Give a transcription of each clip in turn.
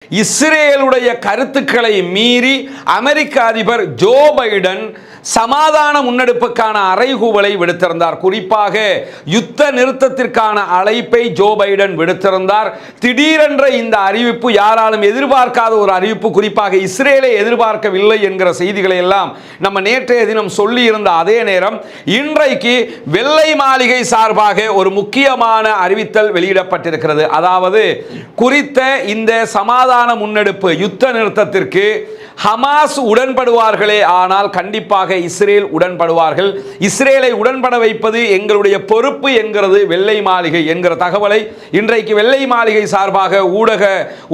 இஸ்ரேலுடைய கருத்துக்களை மீறி அமெரிக்க அதிபர் ஜோ பைடன் சமாதான முன்னெடுப்புக்கான அறைகூவலை விடுத்திருந்தார். குறிப்பாக யுத்த நிறுத்தத்திற்கான அழைப்பை ஜோ பைடன் விடுத்திருந்தார். திடீரென்ற இந்த அறிவிப்பு யாராலும் எதிர்பார்க்காத ஒரு அறிவிப்பு, குறிப்பாக இஸ்ரேலை எதிர்பார்க்கவில்லை என்கிற செய்திகளை எல்லாம் நம்ம நேற்றைய தினம் சொல்லி இருந்த அதே நேரம் இன்றைக்கு வெள்ளை மாளிகை சார்பாக ஒரு முக்கியமான அறிவித்தல் வெளியிடப்பட்டிருக்கிறது. அதாவது குறித்த இந்த சமாதான முன்னெடுப்பு யுத்த நிறுத்தத்திற்கு ஹமாஸ் உடன்படுவார்களே ஆனால் கண்டிப்பாக இஸ்ரேல் உடன்படுவார்கள். இஸ்ரேலை உடன்பட வைப்பது எங்களுடைய பொறுப்பு என்கிறது வெள்ளை மாளிகை என்கிற தகவலை இன்றைக்கு வெள்ளை மாளிகை சார்பாக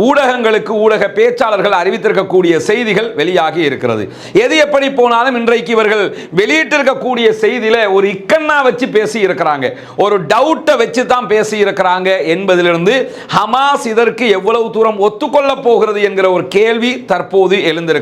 ஊடகங்களுக்கு ஊடக பேச்சாளர்கள் அறிவித்திருக்கக்கூடிய செய்திகள் வெளியாகி இருக்கிறது. எது எப்படி போனாலும் இன்றைக்கு இவர்கள் வெளியிட்டிருக்கக்கூடிய செய்தியில ஒரு இக்கண்ணா வச்சு பேசி இருக்கிறாங்க, ஒரு டவுட்டை வச்சு தான் பேசி இருக்கிறாங்க என்பதிலிருந்து ஹமாஸ் இதற்கு எவ்வளவு தூரம் ஒத்துக்கொள்ள போகிறது என்கிற ஒரு கேள்வி தற்போது எழுந்திருக்கிறது.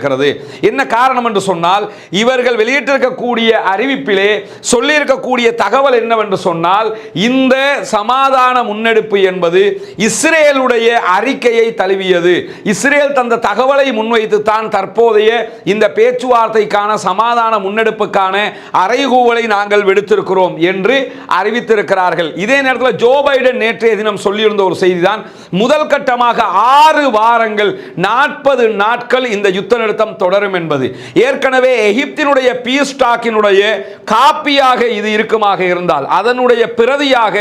என்ன காரணம் என்று சொன்னால், இவர்கள் வெளியிட்டிருக்கக்கூடிய அறிவிப்பிலே சொல்லியிருக்கக்கூடிய தகவல் என்னவென்று சொன்னால், இந்த சமாதான முன்னெடுப்பு என்பது இஸ்ரேலுடைய அறிக்கையை தழுவியது. இஸ்ரேல் தந்த தகவலை முன்வைத்து தான் தற்போதைய இந்த பேச்சுவார்த்தைக்கான சமாதான முன்னெடுப்புக்கான அறைகூவலை நாங்கள் விடுத்திருக்கிறோம் என்று அறிவித்திருக்கிறார்கள். இதே நேரத்தில் ஜோ பைடன் நேற்றைய தினம் சொல்லியிருந்த ஒரு செய்திதான், முதல் கட்டமாக 6 வாரங்கள் 40 நாட்கள் இந்த யுத்த நிறுத்தம் தொடரும் என்பது. ஏற்கனவே எகிப்தினுடைய பீஸ் டாக்கினுடைய காப்பியாக இது இருக்குமாக இருந்தால், அதனுடைய பிரதியாக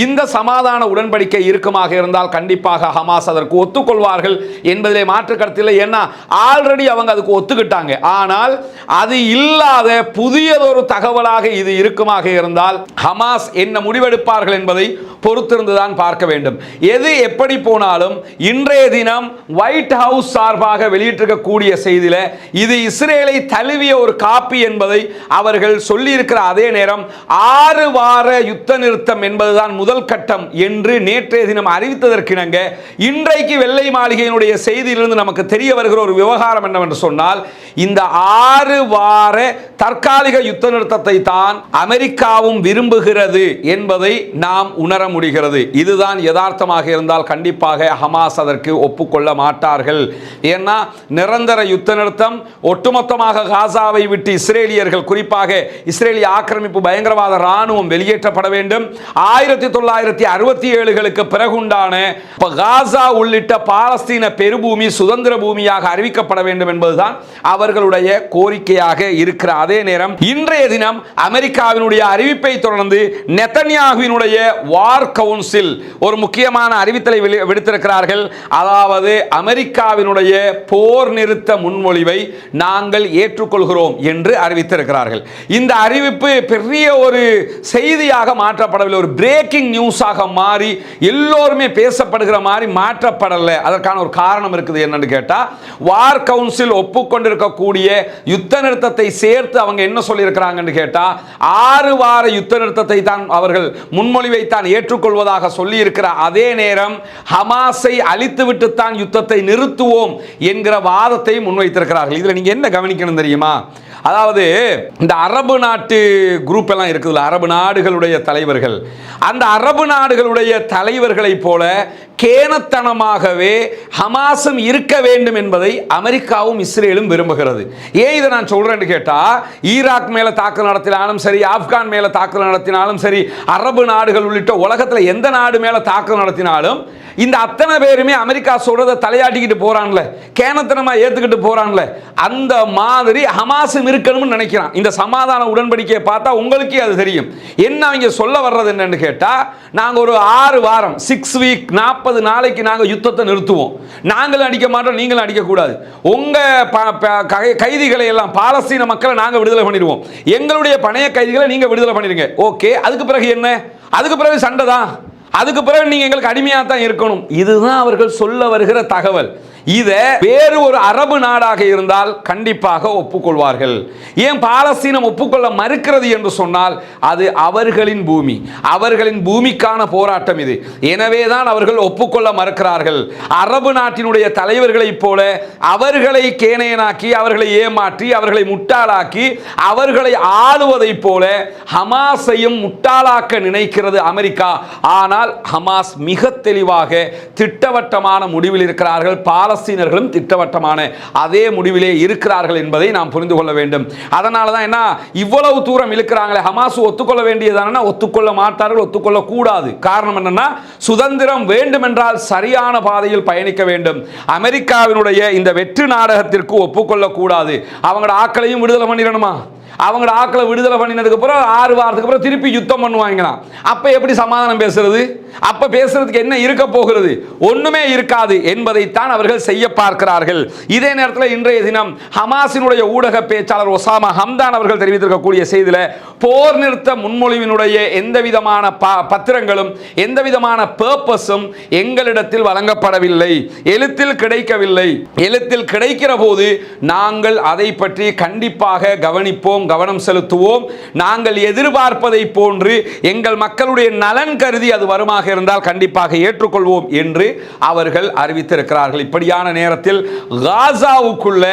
இந்த சமாதான உடன்படிக்கை இருக்குமாக இருந்தால் கண்டிப்பாக ஹமாஸ் அதற்கு ஒத்துக்கொள்வார்கள் என்பதிலே மாற்று கருத்தில்லை. ஏன்னா ஆல்ரெடி அவங்க அதுக்கு ஒத்துக்கிட்டாங்க. ஆனால் அது இல்லாத புதியதொரு தகவலாக இது இருக்குமாக இருந்தால் ஹமாஸ் என்ன முடிவெடுப்பார்கள் என்பதை பொறுத்திருந்துதான் பார்க்க வேண்டும். எது எப்படி போனாலும் இன்றைய தினம் ஒயிட் ஹவுஸ் சார்பாக வெளியிட்டிருக்கக்கூடிய செய்தியில இது இஸ்ரேலை தழுவிய ஒரு காப்பி என்பதை அவர்கள் சொல்லி இருக்கிற அதே நேரம் 6 வார யுத்த நிறுத்தம் என்பதுதான் முதல் கட்டம் என்று நேற்றைய தினம் அறிவித்ததற்கிணங்க இன்றைக்கு வெள்ளை மாளிகையினுடைய செய்தியிலிருந்து நமக்கு தெரிய வருகிற ஒரு விவகாரம் என்னவென்று சொன்னால், இந்த 6 வார தற்காலிக யுத்த நிறுத்தத்தை தான் அமெரிக்காவும் விரும்புகிறது என்பதை நாம் உணர முடிகிறது. இதுதான் யதார்த்தமாக இருந்தால் கண்டிப்பாக ஹமாஸ் அதற்கு ஒப்புக்கொள்ள மாட்டார்கள். ஏன்னா நிரந்தர யுத்த நிறுத்தம், ஒட்டுமொத்தமாக காசாவை விட்டு இஸ்ரேலியர்கள், குறிப்பாக இஸ்ரேலிய ஆக்கிரமிப்பு பயங்கரவாத ராணுவம் வெளியேற்றப்பட வேண்டும். 1967களுக்கு பிறகுண்டான காசா உள்ளிட்ட பாலஸ்தீன பெருபூமி சுதந்திர பூமியாக அறிவிக்கப்பட வேண்டும் என்பதுதான் அவர்களுடைய கோரிக்கையாக இருக்கிற அதே நேரம் இன்றைய தினம் அமெரிக்காவினுடைய அறிவிப்பை தொடர்ந்து நெதன்யாகுவினுடைய வார் கவுன்சில் ஒரு முக்கியமான அறிவித்தலை விடுத்திருக்கிறார்கள். அதாவது அமெரிக்காவினுடைய போர் நிறுத்த முன்மொழிவை நாங்கள் ஏற்றுக்கொள்கிறோம் என்று அறிவித்திருக்கிறார்கள். இந்த அறிவிப்பு பெரிய ஒரு செய்தியாக மாற்றப்படவில்லை, ஒரு பிரேக்கிங் நியூஸாக மாறி எல்லோருமே பேசப்படுகிற மாதிரி மாற்றப்படலை. அதற்கான ஒரு காரணம் இருக்குது. என்னன்னு கேட்டா, வார் கவுன்சில் ஒப்புக்கொண்டிருக்கக்கூடிய யுத்த நிறுத்தத்தை சேர்த்து அவங்க என்ன சொல்லியிருக்கிறாங்கன்னு கேட்டா, 6 வார யுத்த நிறுத்தத்தை தான் அவர்கள் முன்மொழிவை தான் ஏற்றுக்கொள்வதாக சொல்லி இருக்கிற அதே நேரம் ஹமாஸை அழித்துவிட்டு தான் யுத்தத்தை நிறுத்துவோம் என்கிற வாதத்தை முன்வைத்திருக்கிறார்கள். இதில் நீங்க என்ன கவனிக்கணும் தெரியுமா? அதாவது இந்த அரபு நாட்டு குரூப் எல்லாம் இருக்குதுல்ல, அரபு நாடுகளுடைய தலைவர்கள், அந்த அரபு நாடுகளுடைய தலைவர்களை போல கேனத்தனமாகவே ஹமாஸும் இருக்க வேண்டும் என்பதை அமெரிக்காவும் இஸ்ரேலும் விரும்புகிறது. ஏன் இதை நான் சொல்றேன்னு கேட்டா, ஈராக் மேல தாக்குதல் நடத்தினாலும் சரி, ஆப்கான் மேல தாக்குதல் நடத்தினாலும் சரி, அரபு நாடுகள் உள்ளிட்ட உலகத்தில் எந்த நாடு மேல தாக்குதல் நடத்தினாலும் இந்த அத்தனை பேருமே அமெரிக்கா சொல்றதை தலையாட்டிக்கிட்டு போறான்ல, கேனத்தனமா ஏத்துக்கிட்டு போறான்ல, அந்த மாதிரி ஹமாஸும் இருக்கணும்னு நினைக்கிறான். இந்த சமாதான உடன்படிக்கையை பார்த்தா உங்களுக்கே அது தெரியும். என்ன அவங்க சொல்ல வர்றது என்னன்னு கேட்டா, நாங்க ஒரு 6 வாரம் 6 வீக் 40 நாளைக்கு நாங்க யுத்தத்தை நிறுத்துவோம், நாங்களும் அடிக்க மாட்டோம், நீங்களும் அடிக்க கூடாது, உங்க கைதிகளை எல்லாம் பாலஸ்தீன மக்களை நாங்க விடுதலை பண்ணிடுவோம், எங்களுடைய பணைய கைதிகளை நீங்க விடுதலை பண்ணிடுங்க. ஓகே, அதுக்கு பிறகு என்ன? அதுக்கு பிறகு சண்டை தான், அதுக்கு பிறகு நீங்க எங்களுக்கு அடிமையாக தான் இருக்கணும். இதுதான் அவர்கள் சொல்ல வருகிற தகவல். இதை வேறு ஒரு அரபு நாடாக இருந்தால் கண்டிப்பாக ஒப்புக்கொள்வார்கள். ஏன் பாலஸ்தீனம் ஒப்புக்கொள்ள மறுக்கிறது என்று சொன்னால், அது அவர்களின் பூமி, அவர்களின் பூமிக்கான போராட்டம் இது. எனவே தான் அவர்கள் ஒப்புக்கொள்ள மறுக்கிறார்கள். அரபு நாட்டினுடைய தலைவர்களைப் போல அவர்களை கேனையனாக்கி, அவர்களை ஏமாற்றி, அவர்களை முட்டாளாக்கி, அவர்களை ஆளுவதைப் போல ஹமாஸையும் முட்டாளாக்க நினைக்கிறது அமெரிக்கா. ஆனால் ஹமாஸ் மிக தெளிவாக திட்டவட்டமான முடிவில் இருக்கிறார்கள். பாலஸ்தீனர்களும் திட்டவட்டமான அதே முடிவிலே இருக்கிறார்கள் என்பதை நாம் புரிந்து கொள்ள வேண்டும். அதனால தான் என்ன இவ்வளவு தூரம் இழுக்கிறாங்களே, ஹமாஸ் ஒத்துக்கொள்ள வேண்டியதான ஒத்துக்கொள்ள மாட்டார்கள், ஒத்துக்கொள்ள கூடாது. காரணம் என்னன்னா சுதந்திரம் வேண்டும் என்றால் சரியான பாதையில் பயணிக்க வேண்டும். அமெரிக்காவினுடைய இந்த வெற்று நாடகத்திற்கு ஒப்புக்கொள்ள கூடாது. அவங்களோட ஆட்களையும் விடுதலை பண்ணிடணுமா? அவங்களோட ஆட்களை விடுதலை பண்ணினதுக்கு அப்புறம் 6 வாரத்துக்கு அப்புறம் திருப்பி யுத்தம் பண்ணுவாங்களாம். அப்ப எப்படி சமாதானம் பேசுறது? அப்ப பேசுறதுக்கு என்ன இருக்க போகிறது? ஒண்ணுமே இருக்காது என்பதைத்தான் அவர்கள் செய்ய பார்க்கிறார்கள். இதே நேரத்தில் இன்றைய தினம் ஹமாஸினுடைய ஊடக பேச்சாளர் ஒசாமா ஹம்தான் அவர்கள் தெரிவித்திருக்கக்கூடிய செய்தியில போர் நிறுத்த முன்மொழிவினுடைய எந்த விதமான பத்திரங்களும் எந்த விதமான பர்பஸும் எங்களிடத்தில் வழங்கப்படவில்லை, எழுத்தில் கிடைக்கவில்லை. எழுத்தில் கிடைக்கிற போது நாங்கள் அதை பற்றி கண்டிப்பாக கவனிப்போம், கவனம் செலுத்துவோம். நாங்கள் எதிர்பார்ப்பதை போன்று எங்கள் மக்களுடைய நலன் கருதி அது வருமாக இருந்தால் கண்டிப்பாக ஏற்றுக்கொள்வோம் என்று அவர்கள் அறிவித்திருக்கிறார்கள். இப்படியான நேரத்தில் காசாவுக்குள்ள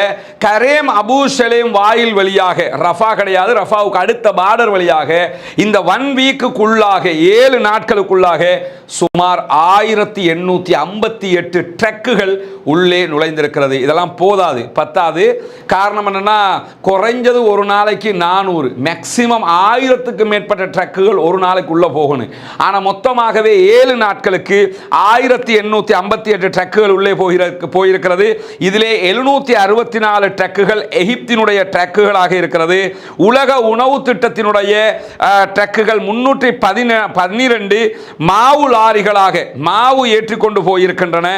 கரேம் அபு ஷலேம் வாயில் வழியாக, ரஃபா கிடையாது, ரஃபாவுக்கு அடுத்த பார்டர் வழியாக இந்த 1 வீக்குக்குள்ளாக 7 நாட்களுக்குள்ளாக சுமார் 1858 ட்ரக்குகள் உள்ளே நுழைந்திருக்கிறது. இதெல்லாம் போதாது, பத்தாது. காரணம் என்னன்னா குறைஞ்சது ஒரு நாளைக்கு 400 மேக்சிமம் 1000க்கு மேற்பட்ட ட்ரக்குகள் ஒரு நாளைக்கு உள்ள போகணும். ஆனா மொத்தமாகவே 7 நாட்களுக்கு 1858 ட்ரக்குகள் உள்ளே போயிருக்கிறது. இதிலே 764 ட்ரக்குகள் எகிப்தினுடைய ட்ரக்குகளாக இருக்கிறது. உலக உணவு திட்டத்தினுடைய ட்ரக்குகள் 312 மாவு லாரிகளாக மாவு ஏற்றிக்கொண்டு போயிருக்கின்றன.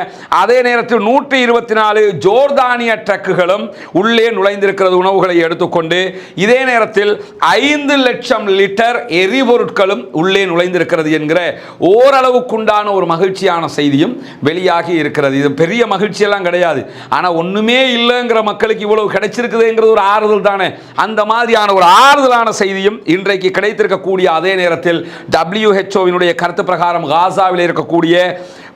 அதே நேரத்தில் 124 ஜோர்தானிய ட்ரக்குகளும் உள்ளே நுழைந்திருக்கிறது உணவுகளை எடுத்துக்கொண்டு. இதே நேரத்தில் 5 லட்சம் லிட்டர் எரிபொருட்களும் உள்ளே நுழைந்திருக்கிறது என்கிற ஓரளவுக்குண்டான ஒரு மகிழ்ச்சியான செய்தியும் வெளியாகி இருக்கிறது. இது பெரிய மகிழ்ச்சி எல்லாம் கிடையாது, ஆனா ஒண்ணுமே இல்லைங்கிற மக்களுக்கு இவ்வளவு கிடைச்சிருக்குதுங்கிறது ஒரு ஆறுதல் தானே. அந்த மாதிரியான ஒரு ஆறுதலான செய்தியும் இன்றைக்கு கிடைத்திருக்கக்கூடிய அதே நேரத்தில் WHO கருத்து பிரகாரம் காசாவில் இருக்கக்கூடிய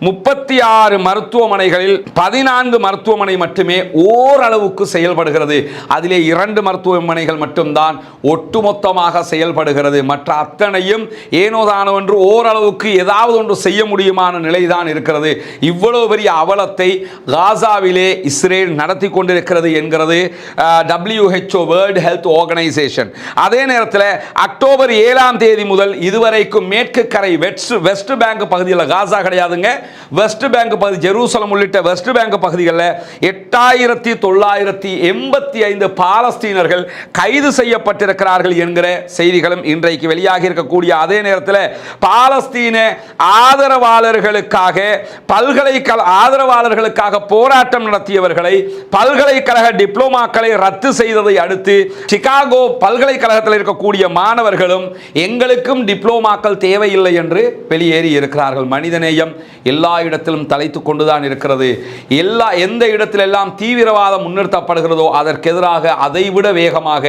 36 மருத்துவமனைகளில் 14 மருத்துவமனை மட்டுமே ஓரளவுக்கு செயல்படுகிறது. அதிலே 2 மருத்துவமனைகள் மட்டும்தான் ஒட்டுமொத்தமாக செயல்படுகிறது. மற்ற அத்தனையும் ஏனோதானோ என்று ஓரளவுக்கு ஏதாவது ஒன்று செய்ய முடியுமான நிலைதான் இருக்கிறது. இவ்வளவு பெரிய அவலத்தை காசாவிலே இஸ்ரேல் நடத்தி கொண்டிருக்கிறது என்கிறது WHO வேர்ல்ட் ஹெல்த் ஆர்கனைசேஷன். அதே நேரத்தில் அக்டோபர் 7ஆம் தேதி முதல் இதுவரைக்கும் மேற்கு கரை வெஸ்ட் பேங்க் பகுதியில், காசா கிடையாதுங்க, வெஸ்ட் பேங்க் பகுதி, ஜெருசலம் உள்ளிட்ட வெஸ்ட் பேங்க் பகுதிகளில் 8985 பாலஸ்தீனர்கள் கைது செய்யப்பட்டிருக்கிறார்கள் என்கிற செய்திகளும் இன்றைக்கு வெளியாகி இருக்கக்கூடிய அதே நேரத்தில் பாலஸ்தீன ஆதரவாளர்களுக்காக ஆதரவாளர்களுக்காக போராட்டம் நடத்தியவர்களை பல்கலைக்கழக டிப்ளோமாக்களை ரத்து செய்ததை அடுத்து சிகாகோ பல்கலைக்கழகத்தில் இருக்கக்கூடிய மாணவர்களும் எங்களுக்கும் டிப்ளோமாக்கள் தேவையில்லை என்று வெளியேறி இருக்கிறார்கள். மனிதநேயம் எல்லா இடத்திலும் தலைத்துக் கொண்டுதான் இருக்கிறது. எந்த இடத்திலெல்லாம் தீவிரவாதம் முன்னிறுத்தப்படுகிறதோ அதற்கு எதிராக அதைவிட வேகமாக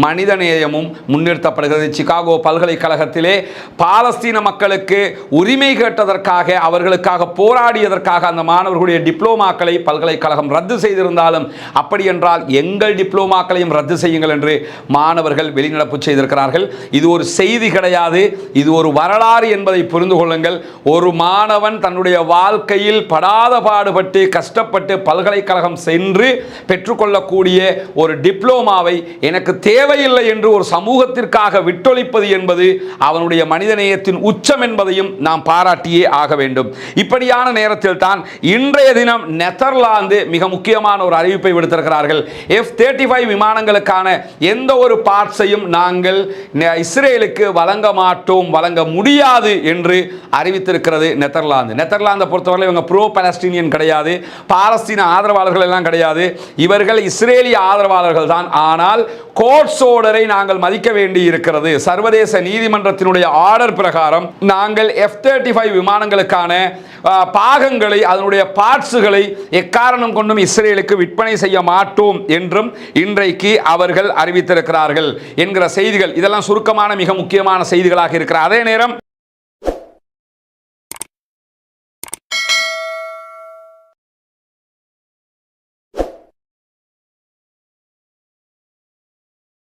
மனிதநேயமும் முன்னிறுத்தப்படுகிறது. சிகாகோ பல்கலைக்கழகத்திலே பாலஸ்தீன மக்களுக்கு உரிமை கேட்டதற்காக, அவர்களுக்காக போராடியதற்காக அந்த மாணவர்களுடைய டிப்ளோமாக்களை பல்கலைக்கழகம் ரத்து செய்திருந்தாலும் அப்படி என்றால் எங்கள் டிப்ளோமாக்களையும் ரத்து செய்யுங்கள் என்று மாணவர்கள் வெளிநடப்பு செய்திருக்கிறார்கள். இது ஒரு செய்தி கிடையாது, இது ஒரு வரலாறு என்பதை புரிந்து கொள்ளுங்கள். ஒரு மாணவன் தன்னுடைய வாழ்க்கையில் படாத பாடுபட்டு கஷ்டப்பட்டு பல்கலைக்கழகம் சென்று பெற்றுக்கொள்ளக்கூடிய ஒரு டிப்ளோமாவை எனக்கு தேவையில்லை என்று ஒரு சமூகத்திற்காக விட்டொழிப்பது என்பது அவனுடைய மனிதநேயத்தின் உச்சம் என்பதையும் நாம் பாராட்டியே ஆக வேண்டும். இப்படியான நேரத்தில் தான் இன்றைய தினம் நெதர்லாந்து மிக முக்கியமான ஒரு அறிவிப்பை விடுத்திருக்கிறார்கள். F-35 விமானங்களுக்கான எந்த ஒரு பார்ட்ஸையும் நாங்கள் இஸ்ரேலுக்கு வழங்க மாட்டோம், வழங்க முடியாது என்று அறிவித்திருக்கிறது நெதர்லாந்து. நெதர்லாந்தை பொறுத்தவரை இவங்க ப்ரோ பாலஸ்தீனியன் கிடையாது, பாலஸ்தீன ஆதரவாளர்கள் எல்லாம் கிடையாது, இவர்கள் இஸ்ரேலிய ஆதரவாளர்கள் தான். ஆனால் கோர்ட்ஸ் ஆர்டரை நாங்கள் மதிக்க வேண்டி இருக்கிறது. சர்வதேச நீதிமன்றத்தினுடைய ஆர்டர் பிரகாரம் நாங்கள் F-35 விமானங்களுக்கான பாகங்களை, அதனுடைய பார்ட்ஸுகளை எக்காரணம் கொண்டும் இஸ்ரேலுக்கு விற்பனை செய்ய மாட்டோம் என்றும் இன்றைக்கு அவர்கள் அறிவித்திருக்கிறார்கள் என்கிற செய்திகள், இதெல்லாம் சுருக்கமான மிக முக்கியமான செய்திகளாக இருக்கிற அதே நேரம்